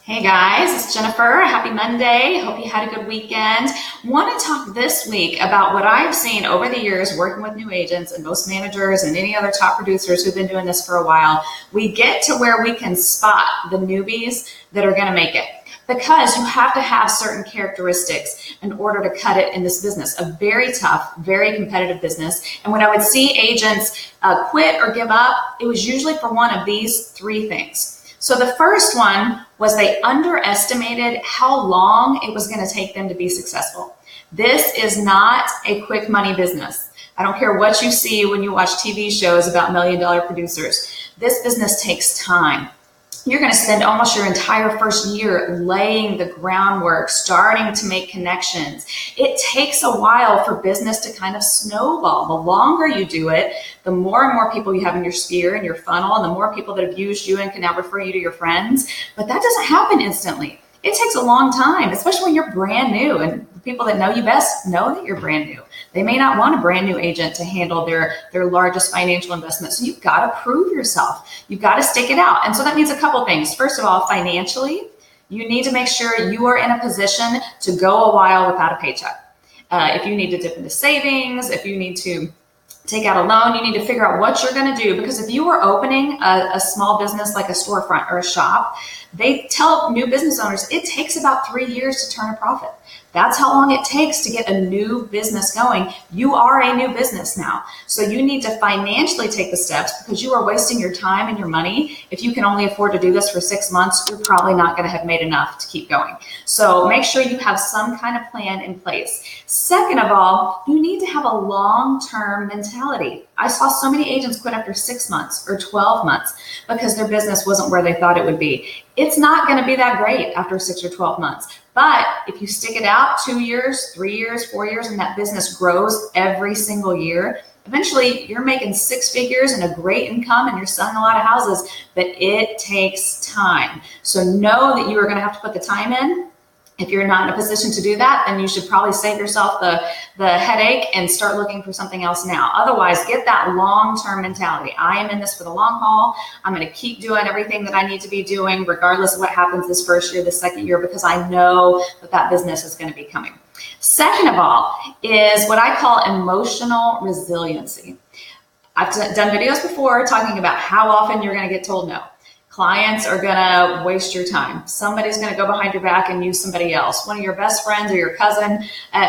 Hey guys, it's Jennifer. Happy Monday. Hope you had a good weekend. Want to talk this week about what I've seen over the years working with new agents and most managers and any other top producers who've been doing this for a while. We get to where we can spot the newbies that are going to make it, because you have to have certain characteristics in order to cut it in this business, a very tough, very competitive business. And when I would see agents quit or give up, it was usually for one of these three things. So the first one was they underestimated how long it was going to take them to be successful. This is not a quick money business. I don't care what you see when you watch TV shows about $1 million producers. This business takes time. You're going to spend almost your entire first year laying the groundwork, starting to make connections. It takes a while for business to kind of snowball. The longer you do it, the more and more people you have in your sphere and your funnel, and the more people that have used you and can now refer you to your friends. But that doesn't happen instantly. It takes a long time, especially when you're brand new, and the people that know you best know that you're brand new. They may not want a brand new agent to handle their largest financial investment. So you've got to prove yourself. You've got to stick it out. And so that means a couple things. First of all, financially, you need to make sure you are in a position to go a while without a paycheck. If you need to dip into savings, if you need to take out a loan, you need to figure out what you're going to do. Because if you are opening a small business like a storefront or a shop, they tell new business owners it takes about 3 years to turn a profit. That's how long it takes to get a new business going. You are a new business now. So you need to financially take the steps, because you are wasting your time and your money. If you can only afford to do this for 6 months, you're probably not going to have made enough to keep going. So make sure you have some kind of plan in place. Second of all, you need to have a long-term mentality. I saw so many agents quit after 6 months or 12 months because their business wasn't where they thought it would be. It's not going to be that great after 6 or 12 months. But if you stick it out 2 years, 3 years, 4 years, and that business grows every single year, eventually you're making 6 figures and a great income and you're selling a lot of houses. But it takes time. So know that you are going to have to put the time in. If you're not in a position to do that, then you should probably save yourself the headache and start looking for something else now. Otherwise, get that long-term mentality. I am in this for the long haul. I'm going to keep doing everything that I need to be doing, regardless of what happens this first year, the second year, because I know that business is going to be coming. Second of all is what I call emotional resiliency. I've done videos before talking about how often you're going to get told no. Clients are going to waste your time. Somebody's going to go behind your back and use somebody else. One of your best friends or your cousin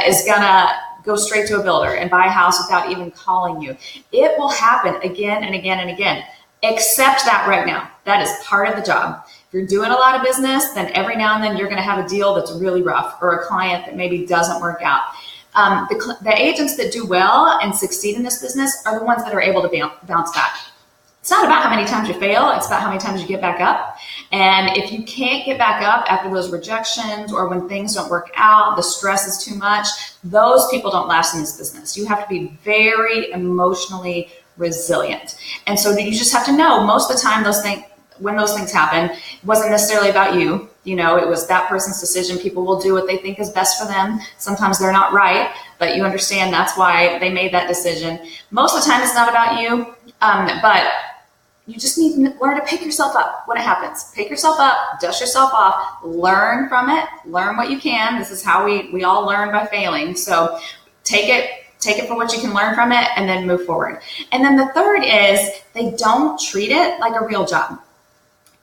is going to go straight to a builder and buy a house without even calling you. It will happen again and again and again. Accept that right now. That is part of the job. If you're doing a lot of business, then every now and then you're going to have a deal that's really rough, or a client that maybe doesn't work out. The agents that do well and succeed in this business are the ones that are able to bounce back. It's not about how many times you fail, it's about how many times you get back up. And if you can't get back up after those rejections, or when things don't work out, the stress is too much, those people don't last in this business. You have to be very emotionally resilient. And so you just have to know, most of the time when those things happen, it wasn't necessarily about you. You know, it was that person's decision. People will do what they think is best for them. Sometimes they're not right, but you understand that's why they made that decision. Most of the time it's not about you, but you just need to learn to pick yourself up when it happens. Pick yourself up, dust yourself off, learn from it, learn what you can. This is how we all learn, by failing. So take it for what you can learn from it, and then move forward. And then the third is they don't treat it like a real job.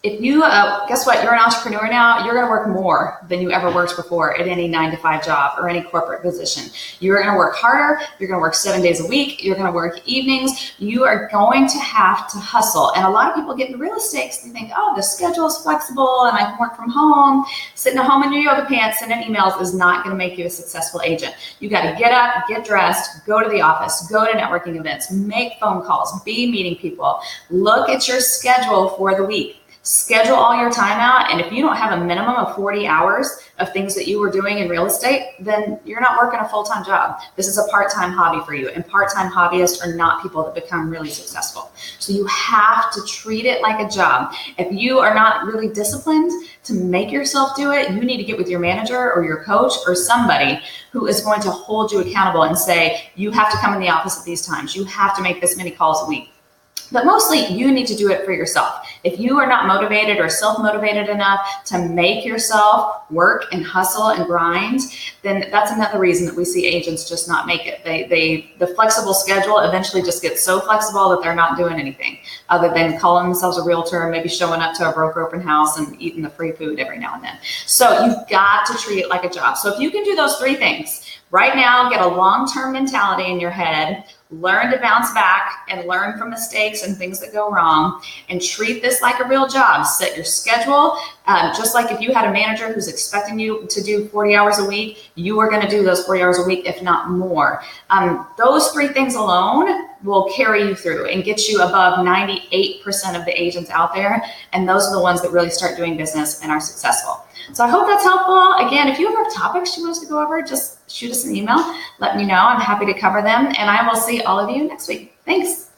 If you, guess what, you're an entrepreneur now, you're going to work more than you ever worked before at any 9-to-5 job or any corporate position. You're going to work harder. You're going to work 7 days a week. You're going to work evenings. You are going to have to hustle. And a lot of people get into real estate because they think, oh, the schedule is flexible and I can work from home. Sitting at home in your yoga pants, sending emails is not going to make you a successful agent. You got to get up, get dressed, go to the office, go to networking events, make phone calls, be meeting people. Look at your schedule for the week. Schedule all your time out, and if you don't have a minimum of 40 hours of things that you were doing in real estate, then you're not working a full-time job. This is a part-time hobby for you, and part-time hobbyists are not people that become really successful. So you have to treat it like a job. If you are not really disciplined to make yourself do it, you need to get with your manager or your coach or somebody who is going to hold you accountable and say, you have to come in the office at these times. You have to make this many calls a week. But mostly you need to do it for yourself. If you are not motivated or self-motivated enough to make yourself work and hustle and grind, then that's another reason that we see agents just not make it. The flexible schedule eventually just gets so flexible that they're not doing anything other than calling themselves a realtor and maybe showing up to a broker open house and eating the free food every now and then. So you've got to treat it like a job. So if you can do those three things right now, get a long-term mentality in your head, learn to bounce back and learn from mistakes and things that go wrong, and treat this like a real job. Set your schedule. Just like if you had a manager who's expecting you to do 40 hours a week, you are going to do those 40 hours a week, if not more. Those three things alone will carry you through and get you above 98% of the agents out there. And those are the ones that really start doing business and are successful. So I hope that's helpful. Again, if you ever have topics you want us to go over, just shoot us an email. Let me know. I'm happy to cover them. And I will see all of you next week. Thanks.